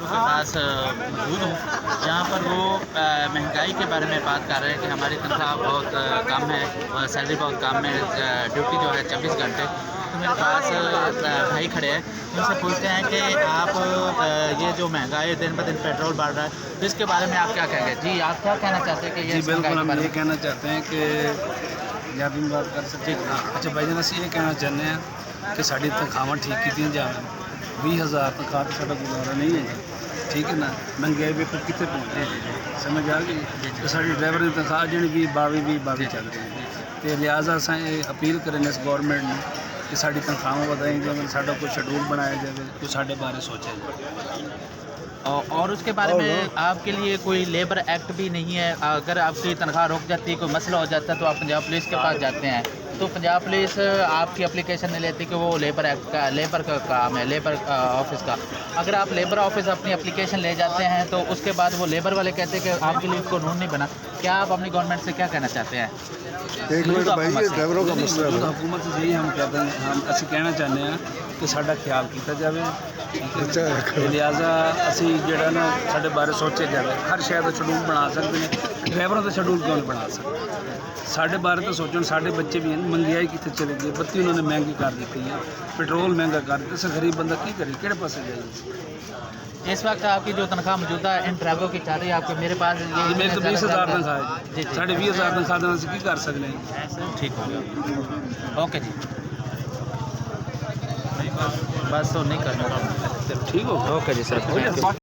ڈرائیوروں کے پاس موجود ہوں جہاں پر وہ مہنگائی کے بارے میں بات کر رہے ہیں کہ ہماری تنخواہ بہت کم ہے اور سیلری بہت کم ہے، ڈیوٹی جو ہے 24 گھنٹے۔ تو میرے پاس بھائی کھڑے ہیں، ان سے پوچھتے ہیں کہ آپ یہ جو مہنگائی دن بہ دن پیٹرول بڑھ رہا ہے تو اس کے بارے میں آپ کیا کہیں گے؟ جی آپ کیا کہنا چاہتے ہیں کہ یہ جی اس بالکل، مہنگائی کے ہم بارے یہ میں؟ کہنا چاہتے ہیں کہ پنجابی میں بات کر سکتے ہیں۔ اچھا بھائی جان، ਅਸੀਂ ਇਹ ਕਹਿਣਾ ਚਾਹੁੰਦੇ ਹਾਂ ਕਿ ਸਾਡੀ ਤਨਖਾਹਾਂ ਠੀਕ ਕੀਤੀਆਂ ਜਾਣ। 20,000 ਤਨਖਾਹ ਤਾਂ ਸਾਡਾ ਗੁਜ਼ਾਰਾ ਨਹੀਂ ਹੈ ਜੀ, ਠੀਕ ਹੈ ਨਾ। ਮਹਿੰਗਾਈ ਵੇਖੋ ਕਿੱਥੇ ਪਹੁੰਚੀ ਹੈ, ਸਮਝ ਆ ਗਈ। ਤੇ ਸਾਡੀ ਡਰਾਈਵਰ ਦੀ ਤਨਖਾਹ ਜਿਹੜੀ 22 ਚੱਲ ਰਹੀ ਹੈ ਤੇ ਲਿਹਾਜ਼ਾ ਅਸੀਂ ਇਹ ਅਪੀਲ ਕਰਨੇ ਇਸ ਗੌਰਮੈਂਟ ਨੂੰ ਕਿ ਸਾਡੀ ਤਨਖਾਹਾਂ ਵਧਾਈ ਜਾਵੇ, ਸਾਡਾ ਕੋਈ ਸ਼ਡਿਊਲ ਬਣਾਇਆ ਜਾਵੇ, ਕੋਈ ਸਾਡੇ ਬਾਰੇ ਸੋਚਿਆ ਜਾਵੇ। اور اس کے بارے میں آپ کے لیے کوئی لیبر ایکٹ بھی نہیں ہے؟ اگر آپ کی تنخواہ رک جاتی ہے، کوئی مسئلہ ہو جاتا ہے تو آپ پنجاب پولیس کے پاس جاتے ہیں، تو پنجاب پولیس آپ کی اپلیکیشن نہیں لیتی کہ وہ لیبر کا کام ہے، لیبر آفس کا۔ اگر آپ لیبر آفس اپنی اپلیکیشن لے جاتے ہیں تو اس کے بعد وہ لیبر والے کہتے ہیں کہ آپ کے لیے قانون نہیں بنا۔ کیا آپ اپنی گورنمنٹ سے کیا کہنا چاہتے ہیں؟ ایک منٹ بھائی، یہ ڈرائیوروں کا مسئلہ ہے۔ حکومت سے یہی ہم کہتے ہیں، ਅਸੀਂ ਕਹਿਣਾ ਚਾਹੁੰਦੇ ਹਾਂ ਕਿ ਸਾਡਾ ਖਿਆਲ ਕੀਤਾ ਜਾਵੇ، اچھا ਤੇ ਲਿਹਾਜ਼ਾ ਅਸੀਂ ਜਿਹੜਾ ਨਾ ਸਾਡੇ ਬਾਰੇ ਸੋਚਿਆ ਜਾਵੇ। ਹਰ ਸ਼ਹਿਰ ਦਾ ਸ਼ਡਿਊਲ ਬਣਾ ਸਕਦੇ ਨੇ, ਡਰਾਈਵਰਾਂ ਦਾ ਸ਼ਡਿਊਲ ਕਿਉਂ ਨਹੀਂ ਬਣਾ ਸਕਦੇ? ਸਾਡੇ ਬਾਰੇ ਤਾਂ ਸੋਚਣ, ਸਾਡੇ ਬੱਚੇ ਵੀ ਹਨ। ਮਹਿੰਗਾਈ ਕਿੱਥੇ ਚਲੇ ਗਈ, ਬੱਤੀ ਉਹਨਾਂ ਨੇ ਮਹਿੰਗੀ ਕਰ ਦਿੱਤੀ ਹੈ, ਪੈਟਰول ਮਹਿੰਗਾ ਕਰ ਦਿੱਤਾ। ਅਸੀਂ ਗਰੀਬ ਬੰਦਾ ਕੀ ਕਰੇ, ਕਿਹੜੇ ਪਾਸੇ ਜਾਈਏ؟ اس وقت آپ کی جو تنخواہ موجودہ ان ڈرائیوروں کی چاہ رہی ہے آپ کے میرے پاس میرے تو 20,000 تنخواہ ہے جی جی، جی 20,500 تنخواہ دینا ਅਸੀਂ ਕੀ ਕਰ ਸਕਦੇ ਹਾਂ؟ ٹھیک ہو گیا، اوکے جی، بس تو نہیں کرنا، ٹھیک ہو اوکے جی سر، تھینک یو۔